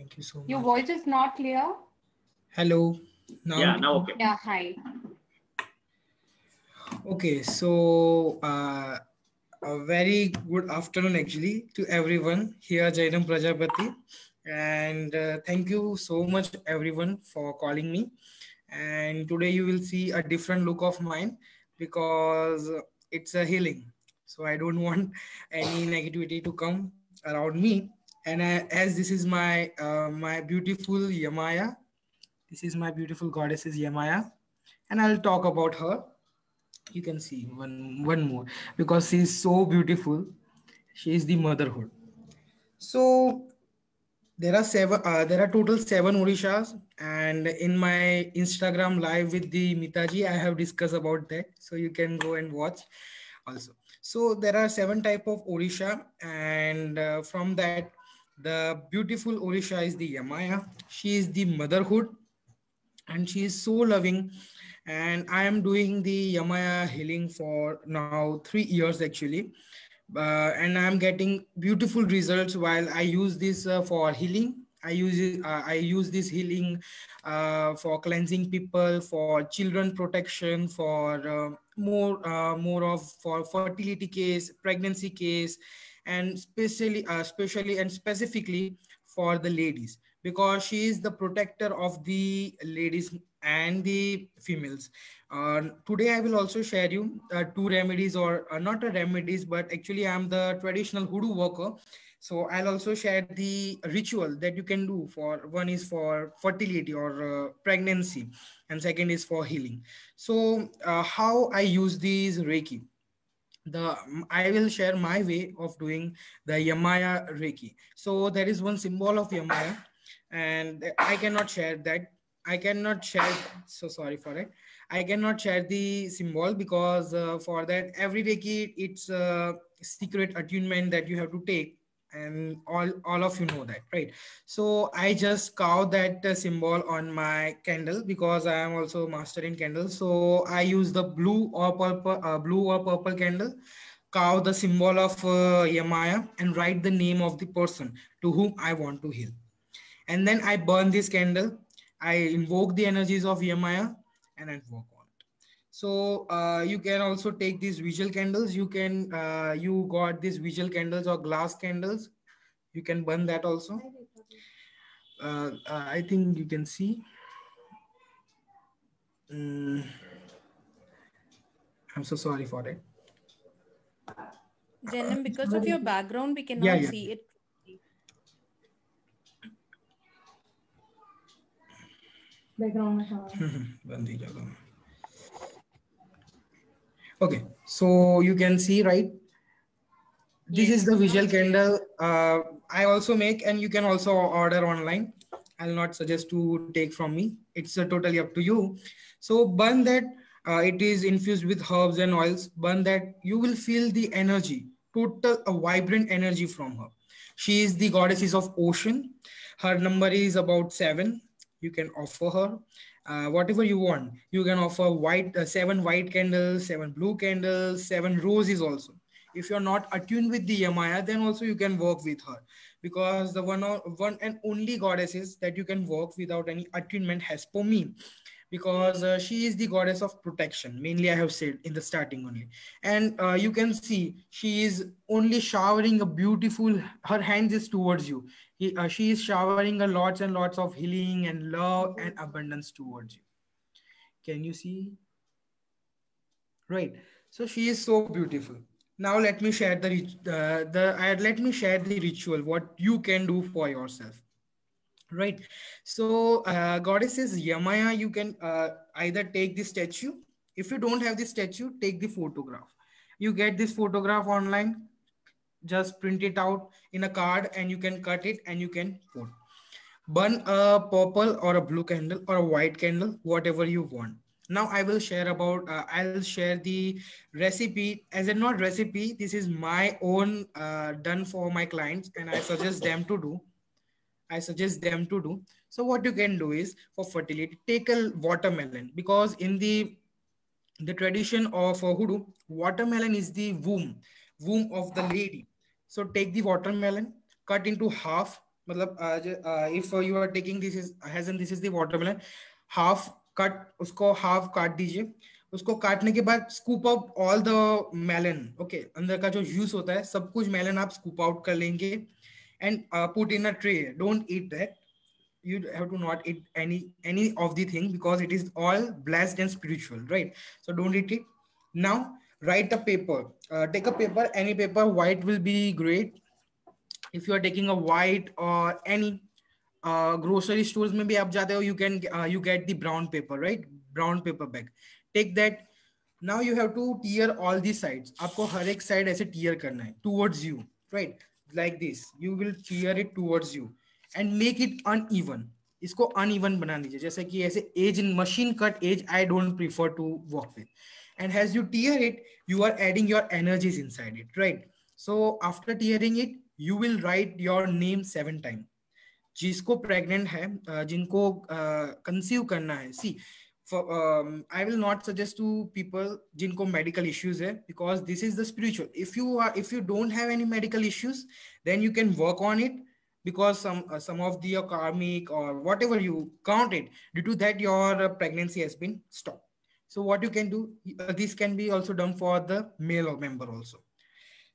Thank you so Your much. voice is not clear. Hello. Now, Yeah, now okay. Yeah, hi. okay. So, a very good afternoon, actually, to everyone here, Jainam Prajapati, and thank you so much, everyone, for calling me. And today you will see a different look of mine because it's a healing. So I don't want any negativity to come around me. And as this is my beautiful Yamaya, this is my beautiful goddess is Yamaya, and I'll talk about her. You can see one more because she's so beautiful. She is the motherhood. So there are total seven Orishas, and in my Instagram live with the Mitaji, I have discussed about that. So you can go and watch also. So there are seven type of Orisha, and from that, the beautiful Orisha is the Yamaya. She is the motherhood, and she is so loving. And I am doing the Yamaya healing for now 3 years actually, and I'm getting beautiful results while I use this for healing. I use this healing for cleansing people, for children protection, for more of for fertility case, pregnancy case, and especially and specifically for the ladies, because she is the protector of the ladies and the females. Today I will also share you two remedies, or not a remedies, but actually I'm the traditional hoodoo worker. So I'll also share the ritual that you can do. For one is for fertility or pregnancy, and second is for healing. So how I use these Reiki, the I will share my way of doing the Yamaya Reiki. So there is one symbol of Yamaya, and I cannot share that. I cannot share. So sorry for it. I cannot share the symbol because for that every Reiki it's a secret attunement that you have to take, and all of you know that, right? So I just carve that symbol on my candle because I am also master in candles. So I use the blue or purple candle, carve the symbol of Yamaya, and write the name of the person to whom I want to heal. And then I burn this candle. I invoke the energies of Yamaya, and I work on it. So you can also take these visual candles. You got these visual candles or glass candles. You can burn that also. I think you can see. Mm, I'm so sorry for it. Janam, because of your background, we Yeah, cannot yeah. see it. बंद ही जगह में. Okay, so you can see, right? This is Yes, the now visual it's clear. candle I also make, and you can also order online. I'll not suggest to take from me. It's totally up to you. So burn that. It is infused with herbs and oils. Burn that. You will feel the energy, total a vibrant energy from her. She is the goddesses of ocean. Her number is about 7. You can offer her whatever you want. You can offer seven white candles, seven blue candles, seven roses also. If you're not attuned with the Yamaya, then also you can work with her, because the one and only goddesses that you can work without any attunement has for me, because she is the goddess of protection, mainly I have said in the starting only. And you can see she is only showering a beautiful, her hands is towards you. She is showering a lots and lots of healing and love and abundance towards you. Can you see? Right. So she is so beautiful. Now let me share let me share the ritual what you can do for yourself. Right. So goddesses Yamaya, you can either take the statue. If you don't have the statue, take the photograph. You get this photograph online, just print it out in a card, and you can cut it and you can put. Burn a purple or a blue candle or a white candle, whatever you want. Now I will share I'll share the recipe. As a not recipe, this is my own done for my clients, and I suggest them to do. So what you can do is, for fertility, take a watermelon, because in the tradition of hoodoo, watermelon is the womb of the lady. So take the watermelon, cut into half, मतलब if you are taking this is has and this is the watermelon, half cut, उसको half काट दीजिए. उसको काटने के बाद scoop out all the melon. Okay, अंदर का जो जूस होता है सब कुछ मेलन आप स्कूप आउट कर लेंगे and put in a tray. Don't eat that. You have to not eat any of the thing because it is all blessed and spiritual, right? So don't eat it. Now write a paper. Take a paper, any paper. White will be great. If you are taking a white or any grocery stores में भी आप जाते हो, you can you get the brown paper, right? Brown paper bag. Take that. Now you have to tear all these sides. आपको हर एक side ऐसे tear करना है towards you, right? Like this. You will tear it towards you and make it uneven. इसको uneven बना दीजिए, जैसे कि ऐसे edge in machine cut edge I don't prefer to work with. And as you tear it, you are adding your energies inside it, right? So after tearing it, you will write your name 7 times. जिसको pregnant है, जिनको conceive करना है, सी I will not suggest to people जिनको medical issues है, because this is the spiritual. If you don't have any medical issues, then you can work on it, because some of the karmic or whatever you count it, due to that your pregnancy has been stopped. So what you can do, this can be also done for the male member also.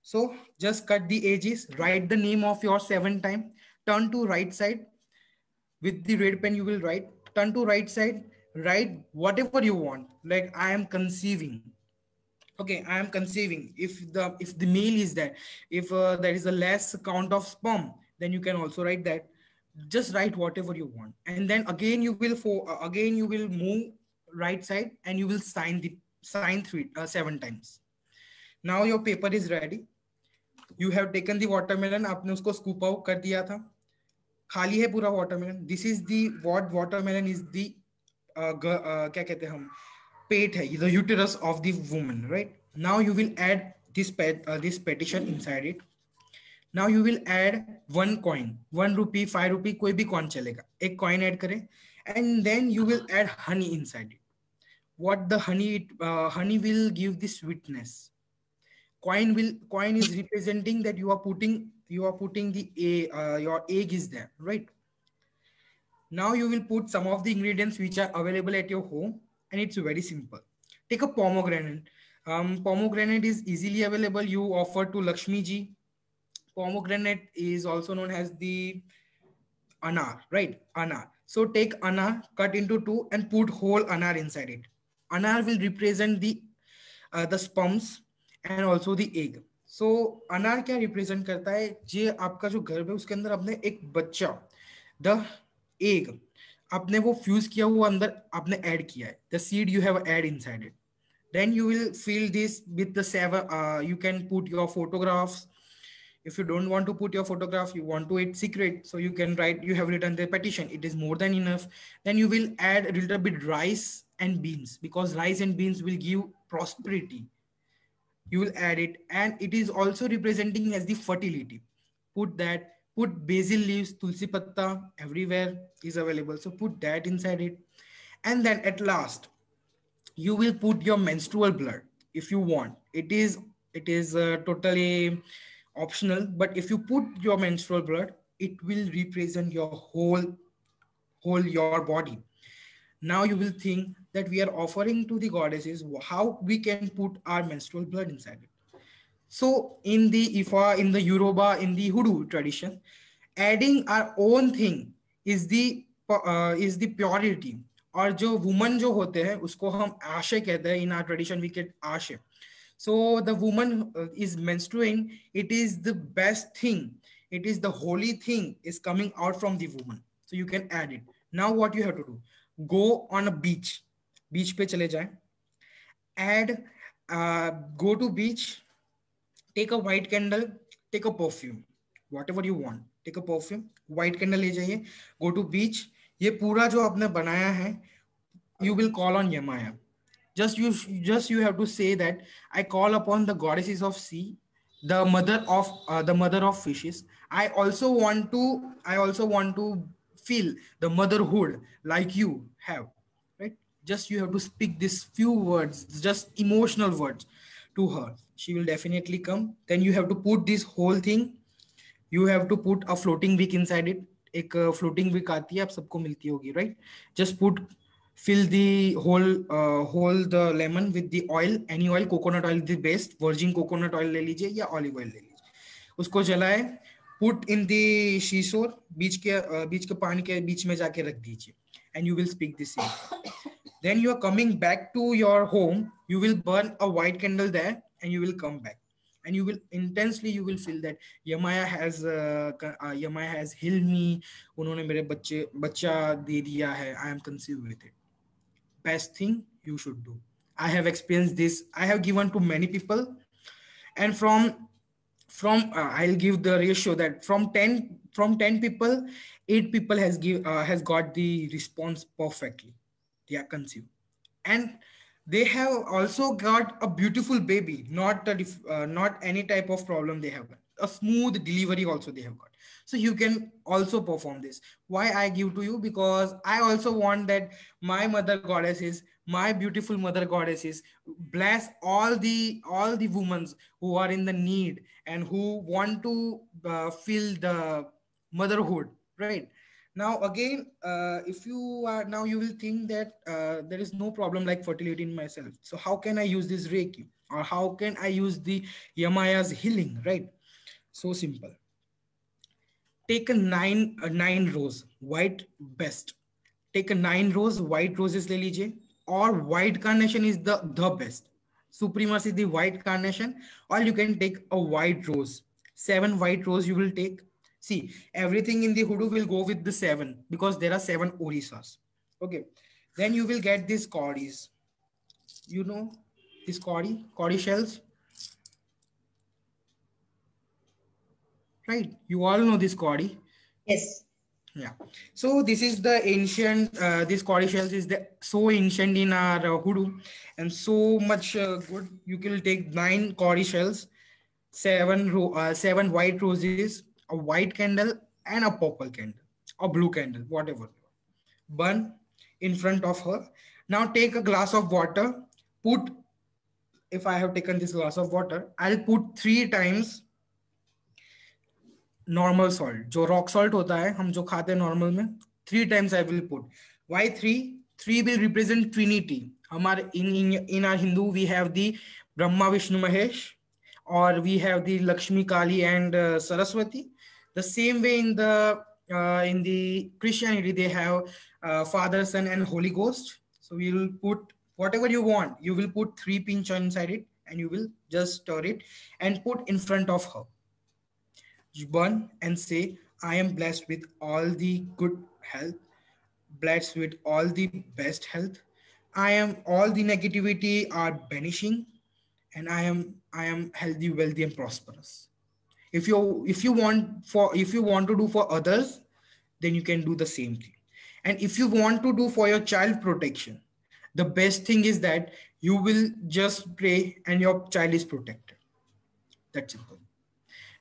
So just cut the edges, write the name of your 7 times, turn to right side. With the red pen, you will write, turn to right side, write whatever you want. Like I am conceiving. Okay, I am conceiving. If the male is there, if there is a less count of sperm, then you can also write that. Just write whatever you want, and then again you will again you will move right side and you will sign 7 times. Now your paper is ready. You have taken the watermelon, आपने उसको scoop out कर दिया था, खाली है पूरा watermelon. This is the what watermelon is the क्या कहते हैं हम, पेट है, the uterus of the woman, right? Now you will add this petition inside it. Now you will add 1 coin, 1 rupee, 5 rupee, कोई भी coin चलेगा, एक coin add करें, and then you will add honey inside it. What the honey will give the sweetness. Coin is representing that you are putting the your egg is there, right? Now you will put some of the ingredients which are available at your home, and it's very simple. Take a pomegranate. Pomegranate is easily available. You offer to Lakshmi ji. Pomegranate is also known as the anar, right? Anar. So take anar, cut into 2 and put whole anar inside it. Anar will represent the sperms and also the egg. So अनार क्या represent करता है, जे आपका जो गर्भ है उसके अंदर आपने एक बच्चा, द एग आपने वो फ्यूज किया, वो अंदर आपने ऐड किया है, the seed you have add inside it. Then you will fill this with the 7. You can put your photographs. If you don't want to put your photograph, you want to it secret, so you can write, you have written the petition, it is more than enough. Then you will add a little bit rice and beans, because rice and beans will give prosperity. You will add it, and it is also representing as the fertility. Put that, put basil leaves, tulsi patta, everywhere is available, so put that inside it. And then at last you will put your menstrual blood if you want. It is totally optional, but if you put your menstrual blood, it will represent your whole your body. Now you will think that we are offering to the goddesses, how we can put our menstrual blood inside it. So in the Ifa, in the Yoruba, in the Hudu tradition, adding our own thing is the purity. और जो woman जो होते हैं उसको हम आशे कहते हैं. In our tradition we get आशे. So the woman is menstruating. It is the best thing. It is the holy thing is coming out from the woman. So you can add it. Now what you have to do? Go on a beach. Beach पे चले जाएं. Add, go to beach. Take a white candle. Take a perfume. Whatever you want. Take a perfume. White candle ले जाइए. Go to beach. ये पूरा जो आपने बनाया है, you will call on Yamaya. Just you have to say that I call upon the goddesses of sea, the mother of fishes. I also want to feel the motherhood like you have, right? Just you have to speak these few words, just emotional words to her. She will definitely come. Then you have to put this whole thing. You have to put a floating wick inside it. एक floating Wick आती है, आप सबको मिलती होगी, right? Just put fill the whole the lemon with the oil, any oil, coconut oil the best, virgin coconut oil ले लीजिए या olive oil ले लीजिए, उसको जलाए, put in the शीशोर, बीच के पानी के बीच में जाके रख दीजिए, and you will speak the same. Then you are coming back to your home, you will burn a white candle there and you will come back, and you will intensely you will feel that Yamaya has healed me, उन्होंने मेरे बच्चा दे दिया है, I am conceived with it. Best thing you should do. I have experienced this, I have given to many people, and from I'll give the ratio that from 10 people, 8 people has got the response perfectly. They are conceived, and they have also got a beautiful baby, not any type of problem they have got. A smooth delivery also they have got. So you can also perform this. Why I give to you? Because I also want that my mother goddesses, my beautiful mother goddesses, bless all the women who are in the need and who want to feel the motherhood, right? Now again, if you are now, you will think that there is no problem like fertility in myself, so how can I use this Reiki, or how can I use the Yamaya's healing, right? So simple. Take a nine rose white, best. Take a 9 rose white roses ले लीजिए, or white carnation is the best. Supremacy the white carnation, or you can take a white rose. 7 white rose you will take. See, everything in the hoodoo will go with the 7 because there are 7 orishas. Okay, then you will get these caudies. You know this caudy shells, right? You all know this caudy. Yes. Yeah. So this is the ancient. This caudy shells is so ancient in our hoodoo, and so much good. You can take 9 caudy shells, 7 white roses, a white candle, and a purple candle, or blue candle, whatever. Burn in front of her. Now take a glass of water. Put. If I have taken this glass of water, I'll put 3 times normal salt, जो rock salt होता है हम जो खाते हैं normal में, 3 times I will put. Why 3? 3 will represent Trinity. हमारे in our Hindu we have the Brahma, Vishnu, Mahesh, or we have the Lakshmi, Kali, and Saraswati. The same way in the Christianity they have Father, Son, and Holy Ghost. So we will put whatever you want. You will put 3 pinch inside it, and you will just stir it and put in front of her. You burn and say, I am blessed with all the good health, blessed with all the best health. All the negativity are vanishing, and I am healthy, wealthy, and prosperous. If you want to do for others, then you can do the same thing. And if you want to do for your child protection, the best thing is that you will just pray and your child is protected. That's simple.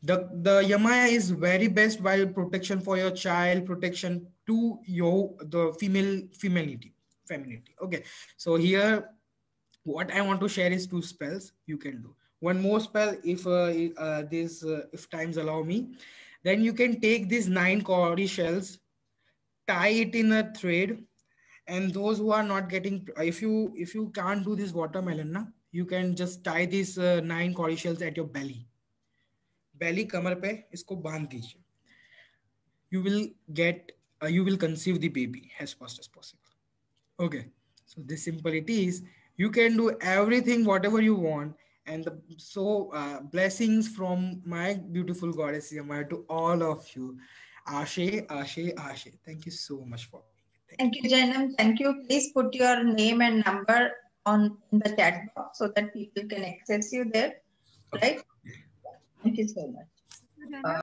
The Yamaya is very best while protection for your child, protection to the femininity. Okay, so here what I want to share is 2 spells you can do. One more spell if times allow me. Then you can take these 9 cowrie shells, tie it in a thread, and those who are not getting, if you can't do this watermelon, you can just tie these 9 cowrie shells at your belly. Belly कमर पे इसको बांध दीजिए. You will conceive the baby as fast as possible. Okay, so this simple it is. You can do everything whatever you want, and blessings from my beautiful goddess Yamaya to all of you. Ashe, Ashe, Ashe. Thank you so much for me. Thank you, Jainam. Thank you. Please put your name and number in the chat box so that people can access you there. Right? Thank you so much.